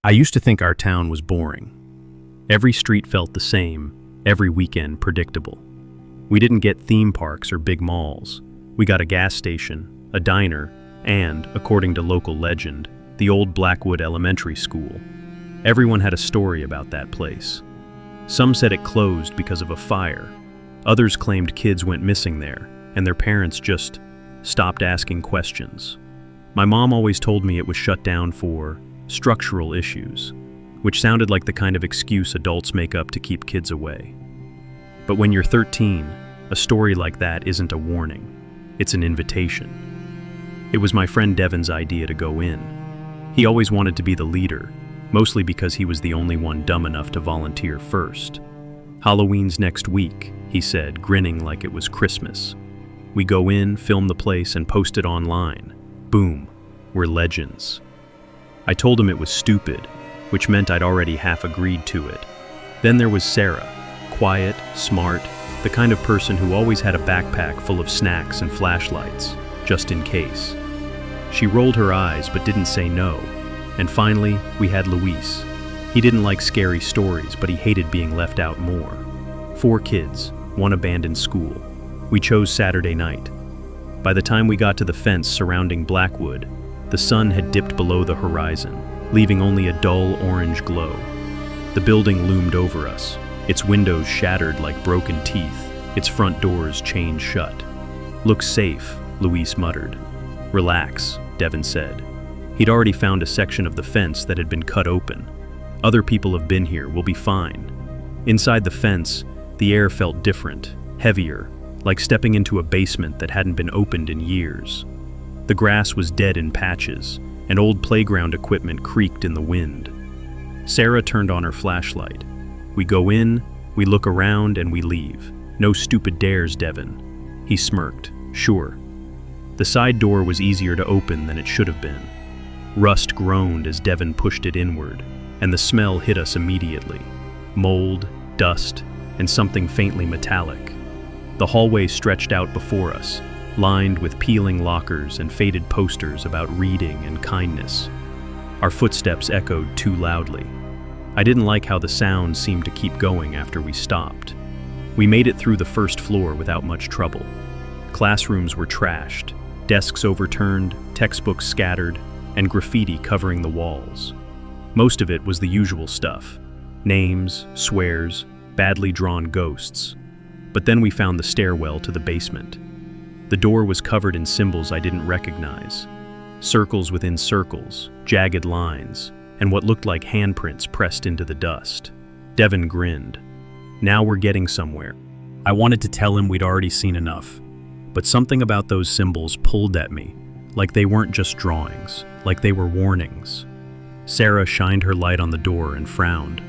I used to think our town was boring. Every street felt the same, every weekend predictable. We didn't get theme parks or big malls. We got a gas station, a diner, and, according to local legend, the old Blackwood Elementary School. Everyone had a story about that place. Some said it closed because of a fire. Others claimed kids went missing there, and their parents just stopped asking questions. My mom always told me it was shut down for structural issues, which sounded like the kind of excuse adults make up to keep kids away. But when you're 13, a story like that isn't a warning, it's an invitation. It was my friend Devin's idea to go in. He always wanted to be the leader, mostly because he was the only one dumb enough to volunteer first. "Halloween's next week," he said, grinning like it was Christmas. "We go in, film the place, and post it online. Boom, we're legends." I told him it was stupid, which meant I'd already half agreed to it. Then there was Sarah, quiet, smart, the kind of person who always had a backpack full of snacks and flashlights, just in case. She rolled her eyes but didn't say no. And finally, we had Luis. He didn't like scary stories, but he hated being left out more. 4 kids, 1 abandoned school. We chose Saturday night. By the time we got to the fence surrounding Blackwood, the sun had dipped below the horizon, leaving only a dull orange glow. The building loomed over us, its windows shattered like broken teeth, its front doors chained shut. "Looks safe," Luis muttered. "Relax," Devin said. He'd already found a section of the fence that had been cut open. "Other people have been here, we'll be fine." Inside the fence, the air felt different, heavier, like stepping into a basement that hadn't been opened in years. The grass was dead in patches, and old playground equipment creaked in the wind. Sarah turned on her flashlight. "We go in, we look around, and we leave. No stupid dares, Devin." He smirked. "Sure." The side door was easier to open than it should have been. Rust groaned as Devin pushed it inward, and the smell hit us immediately. Mold, dust, and something faintly metallic. The hallway stretched out before us, lined with peeling lockers and faded posters about reading and kindness. Our footsteps echoed too loudly. I didn't like how the sound seemed to keep going after we stopped. We made it through the first floor without much trouble. Classrooms were trashed, desks overturned, textbooks scattered, and graffiti covering the walls. Most of it was the usual stuff: names, swears, badly drawn ghosts. But then we found the stairwell to the basement. The door was covered in symbols I didn't recognize. Circles within circles, jagged lines, and what looked like handprints pressed into the dust. Devin grinned. "Now we're getting somewhere." I wanted to tell him we'd already seen enough, but something about those symbols pulled at me, like they weren't just drawings, like they were warnings. Sarah shined her light on the door and frowned.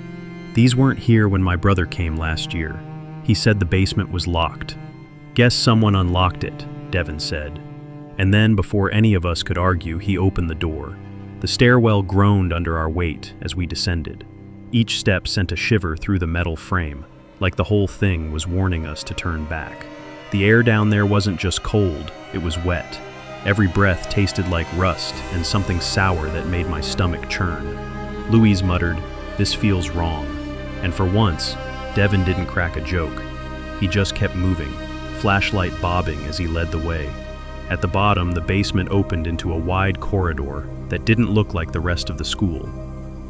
"These weren't here when my brother came last year. He said the basement was locked." "Guess someone unlocked it," Devin said. And then, before any of us could argue, he opened the door. The stairwell groaned under our weight as we descended. Each step sent a shiver through the metal frame, like the whole thing was warning us to turn back. The air down there wasn't just cold, it was wet. Every breath tasted like rust and something sour that made my stomach churn. Louise muttered, "This feels wrong." And for once, Devin didn't crack a joke. He just kept moving, flashlight bobbing as he led the way. At the bottom, the basement opened into a wide corridor that didn't look like the rest of the school.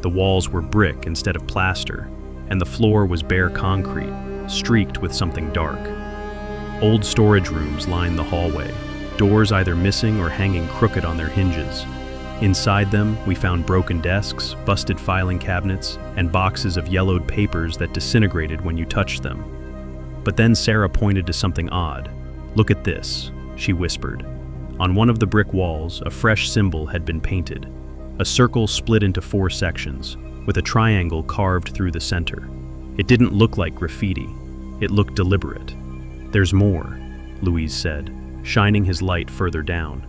The walls were brick instead of plaster, and the floor was bare concrete, streaked with something dark. Old storage rooms lined the hallway, doors either missing or hanging crooked on their hinges. Inside them, we found broken desks, busted filing cabinets, and boxes of yellowed papers that disintegrated when you touched them. But then Sarah pointed to something odd. "Look at this," she whispered. On one of the brick walls, a fresh symbol had been painted. A circle split into 4 sections, with a triangle carved through the center. It didn't look like graffiti. It looked deliberate. "There's more," Louise said, shining his light further down.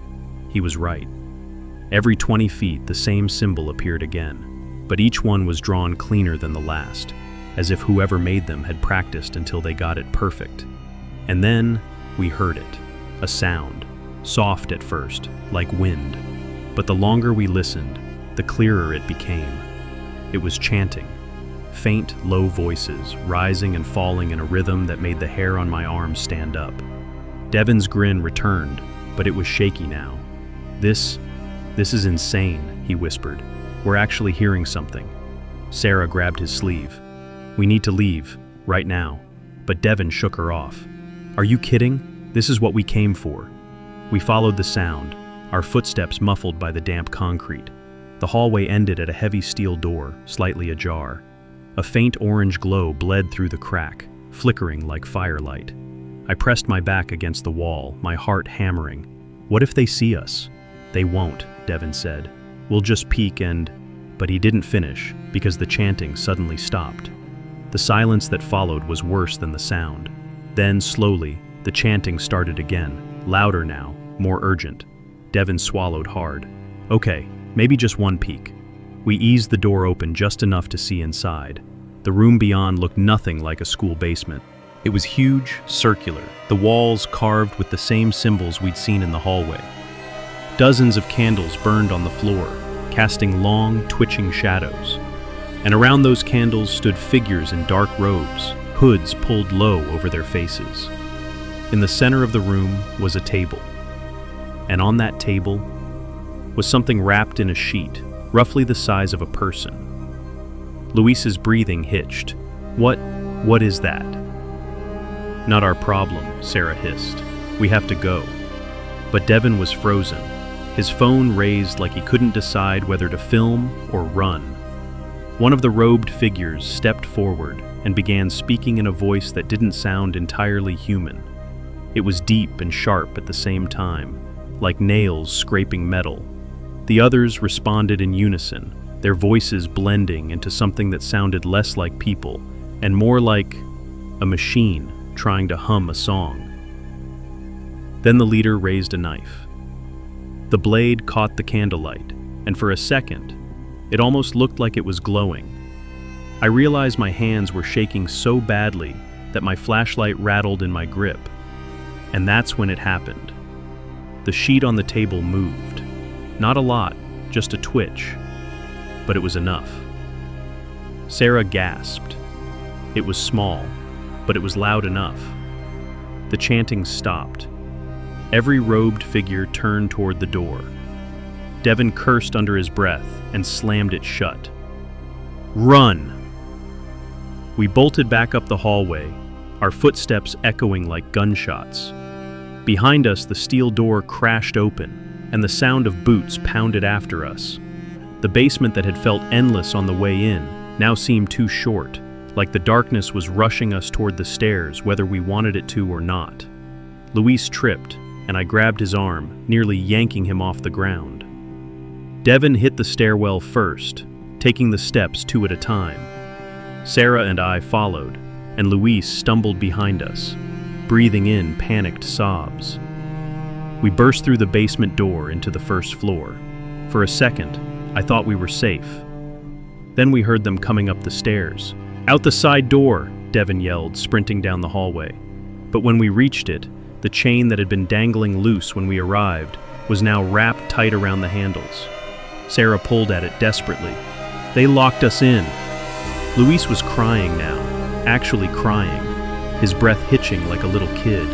He was right. Every 20 feet, the same symbol appeared again, but each one was drawn cleaner than the last, as if whoever made them had practiced until they got it perfect. And then we heard it, a sound, soft at first, like wind. But the longer we listened, the clearer it became. It was chanting. Faint, low voices, rising and falling in a rhythm that made the hair on my arms stand up. Devin's grin returned, but it was shaky now. This is insane," he whispered. "We're actually hearing something." Sarah grabbed his sleeve. "We need to leave, right now." But Devin shook her off. "Are you kidding? This is what we came for." We followed the sound, our footsteps muffled by the damp concrete. The hallway ended at a heavy steel door, slightly ajar. A faint orange glow bled through the crack, flickering like firelight. I pressed my back against the wall, my heart hammering. "What if they see us?" "They won't," Devin said. "We'll just peek and—" But he didn't finish, because the chanting suddenly stopped. The silence that followed was worse than the sound. Then, slowly, the chanting started again, louder now, more urgent. Devin swallowed hard. "Okay, maybe just one peek." We eased the door open just enough to see inside. The room beyond looked nothing like a school basement. It was huge, circular, the walls carved with the same symbols we'd seen in the hallway. Dozens of candles burned on the floor, casting long, twitching shadows. And around those candles stood figures in dark robes, hoods pulled low over their faces. In the center of the room was a table. And on that table was something wrapped in a sheet, roughly the size of a person. Luis's breathing hitched. What is that?" "Not our problem," Sarah hissed. "We have to go." But Devin was frozen, his phone raised like he couldn't decide whether to film or run. One of the robed figures stepped forward and began speaking in a voice that didn't sound entirely human. It was deep and sharp at the same time, like nails scraping metal. The others responded in unison, their voices blending into something that sounded less like people and more like a machine trying to hum a song. Then the leader raised a knife. The blade caught the candlelight, and for a second, it almost looked like it was glowing. I realized my hands were shaking so badly that my flashlight rattled in my grip. And that's when it happened. The sheet on the table moved. Not a lot, just a twitch. But it was enough. Sarah gasped. It was small, but it was loud enough. The chanting stopped. Every robed figure turned toward the door. Devin cursed under his breath and slammed it shut. "Run!" We bolted back up the hallway, our footsteps echoing like gunshots. Behind us, the steel door crashed open, and the sound of boots pounded after us. The basement that had felt endless on the way in now seemed too short, like the darkness was rushing us toward the stairs whether we wanted it to or not. Luis tripped, and I grabbed his arm, nearly yanking him off the ground. Devin hit the stairwell first, taking the steps two at a time. Sarah and I followed, and Luis stumbled behind us, breathing in panicked sobs. We burst through the basement door into the first floor. For a second, I thought we were safe. Then we heard them coming up the stairs. "Out the side door!" Devin yelled, sprinting down the hallway. But when we reached it, the chain that had been dangling loose when we arrived was now wrapped tight around the handles. Sarah pulled at it desperately. "They locked us in." Luis was crying now, actually crying, his breath hitching like a little kid.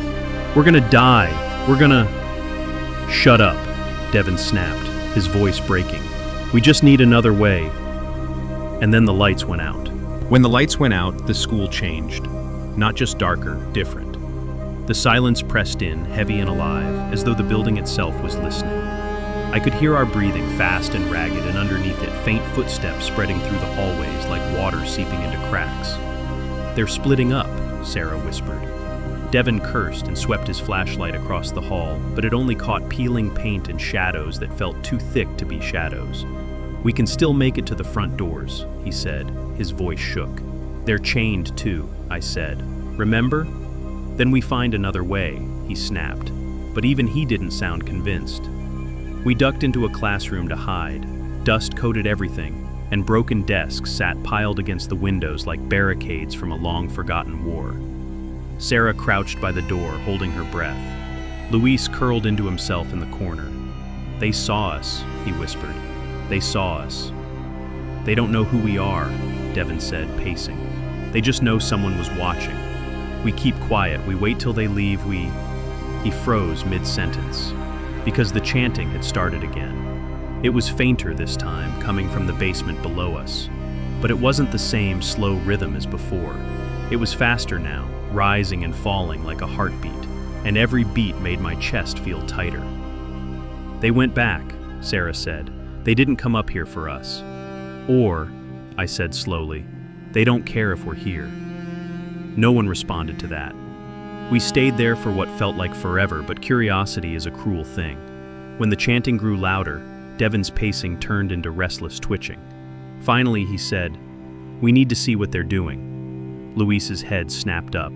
"We're gonna die. We're gonna—" "Shut up," Devin snapped, his voice breaking. "We just need another way." And then the lights went out. When the lights went out, the school changed. Not just darker, different. The silence pressed in, heavy and alive, as though the building itself was listening. I could hear our breathing, fast and ragged, and underneath it, faint footsteps spreading through the hallways like water seeping into cracks. "They're splitting up," Sarah whispered. Devin cursed and swept his flashlight across the hall, but it only caught peeling paint and shadows that felt too thick to be shadows. "We can still make it to the front doors," he said. His voice shook. "They're chained too," I said. "Remember?" "Then we find another way," he snapped. But even he didn't sound convinced. We ducked into a classroom to hide. Dust coated everything, and broken desks sat piled against the windows like barricades from a long-forgotten war. Sarah crouched by the door, holding her breath. Luis curled into himself in the corner. "They saw us," he whispered. "They saw us." They don't know who we are, Devin said, pacing. They just know someone was watching. We keep quiet, we wait till they leave, He froze mid-sentence, because the chanting had started again. It was fainter this time, coming from the basement below us. But it wasn't the same slow rhythm as before. It was faster now, rising and falling like a heartbeat, and every beat made my chest feel tighter. They went back, Sarah said. They didn't come up here for us. Or, I said slowly, they don't care if we're here. No one responded to that. We stayed there for what felt like forever, but curiosity is a cruel thing. When the chanting grew louder, Devin's pacing turned into restless twitching. Finally, he said, "We need to see what they're doing." Luis's head snapped up.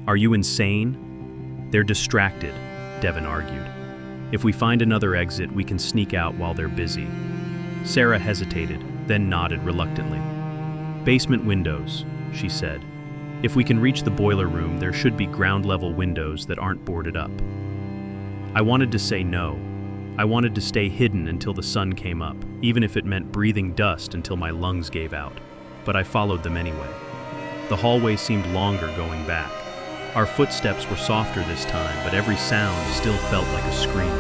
"Are you insane?" "They're distracted," Devin argued. "If we find another exit, we can sneak out while they're busy." Sarah hesitated, then nodded reluctantly. "Basement windows," she said. "If we can reach the boiler room, there should be ground-level windows that aren't boarded up." I wanted to say no. I wanted to stay hidden until the sun came up, even if it meant breathing dust until my lungs gave out. But I followed them anyway. The hallway seemed longer going back. Our footsteps were softer this time, but every sound still felt like a scream.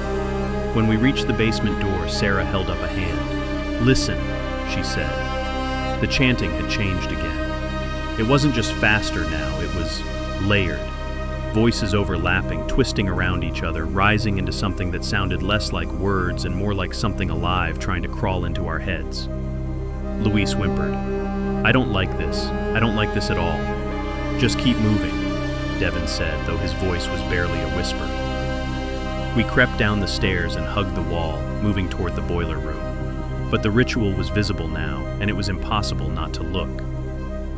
When we reached the basement door, Sarah held up a hand. "Listen," she said. The chanting had changed again. It wasn't just faster now, it was layered. Voices overlapping, twisting around each other, rising into something that sounded less like words and more like something alive trying to crawl into our heads. Luis whimpered. "I don't like this. I don't like this at all." "Just keep moving," Devin said, though his voice was barely a whisper. We crept down the stairs and hugged the wall, moving toward the boiler room. But the ritual was visible now, and it was impossible not to look.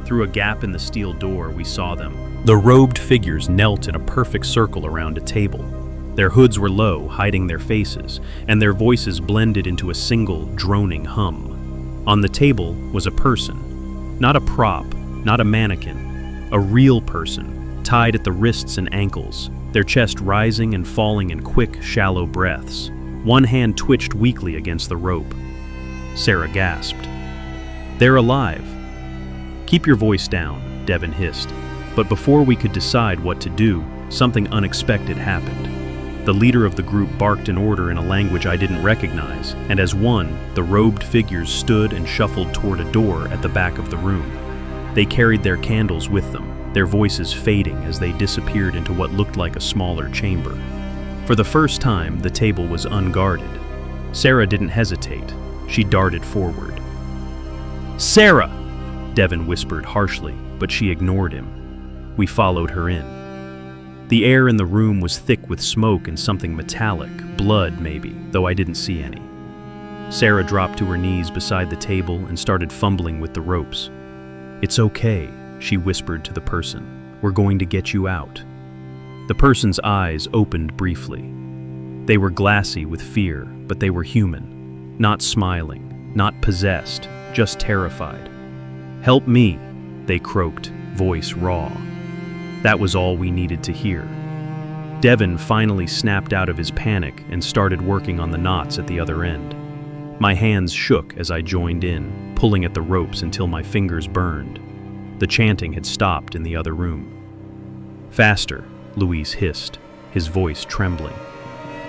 Through a gap in the steel door, we saw them. The robed figures knelt in a perfect circle around a table. Their hoods were low, hiding their faces, and their voices blended into a single, droning hum. On the table was a person. Not a prop, not a mannequin. A real person, tied at the wrists and ankles, their chest rising and falling in quick, shallow breaths. One hand twitched weakly against the rope. Sarah gasped. "They're alive." "Keep your voice down," Devin hissed. But before we could decide what to do, something unexpected happened. The leader of the group barked an order in a language I didn't recognize, and as one, the robed figures stood and shuffled toward a door at the back of the room. They carried their candles with them, their voices fading as they disappeared into what looked like a smaller chamber. For the first time, the table was unguarded. Sarah didn't hesitate. She darted forward. "Sarah!" Devin whispered harshly, but she ignored him. We followed her in. The air in the room was thick with smoke and something metallic, blood maybe, though I didn't see any. Sarah dropped to her knees beside the table and started fumbling with the ropes. "It's okay," she whispered to the person. "We're going to get you out." The person's eyes opened briefly. They were glassy with fear, but they were human. Not smiling, not possessed, just terrified. "Help me," they croaked, voice raw. That was all we needed to hear. Devin finally snapped out of his panic and started working on the knots at the other end. My hands shook as I joined in, pulling at the ropes until my fingers burned. The chanting had stopped in the other room. "Faster," Luis hissed, his voice trembling.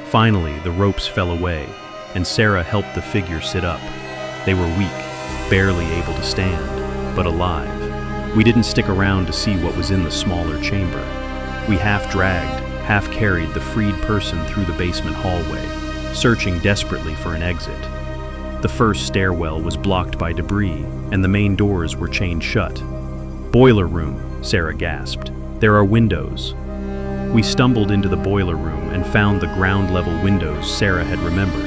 Finally, the ropes fell away, and Sarah helped the figure sit up. They were weak, barely able to stand, but alive. We didn't stick around to see what was in the smaller chamber. We half-dragged, half-carried the freed person through the basement hallway, searching desperately for an exit. The first stairwell was blocked by debris, and the main doors were chained shut. "Boiler room," Sarah gasped. "There are windows." We stumbled into the boiler room and found the ground-level windows Sarah had remembered.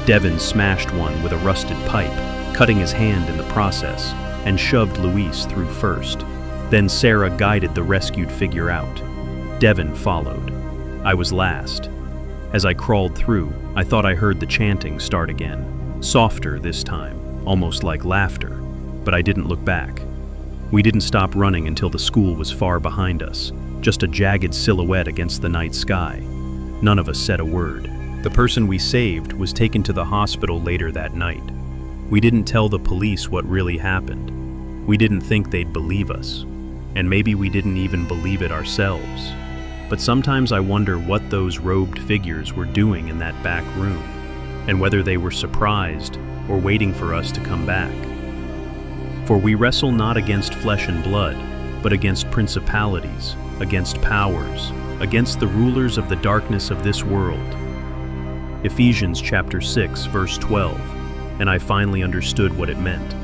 Devin smashed one with a rusted pipe, cutting his hand in the process, and shoved Luis through first. Then Sarah guided the rescued figure out. Devin followed. I was last. As I crawled through, I thought I heard the chanting start again. Softer this time, almost like laughter, but I didn't look back. We didn't stop running until the school was far behind us, just a jagged silhouette against the night sky. None of us said a word. The person we saved was taken to the hospital later that night. We didn't tell the police what really happened. We didn't think they'd believe us. And maybe we didn't even believe it ourselves. But sometimes I wonder what those robed figures were doing in that back room, and whether they were surprised or waiting for us to come back. For we wrestle not against flesh and blood, but against principalities, against powers, against the rulers of the darkness of this world. Ephesians chapter 6, verse 12, and I finally understood what it meant.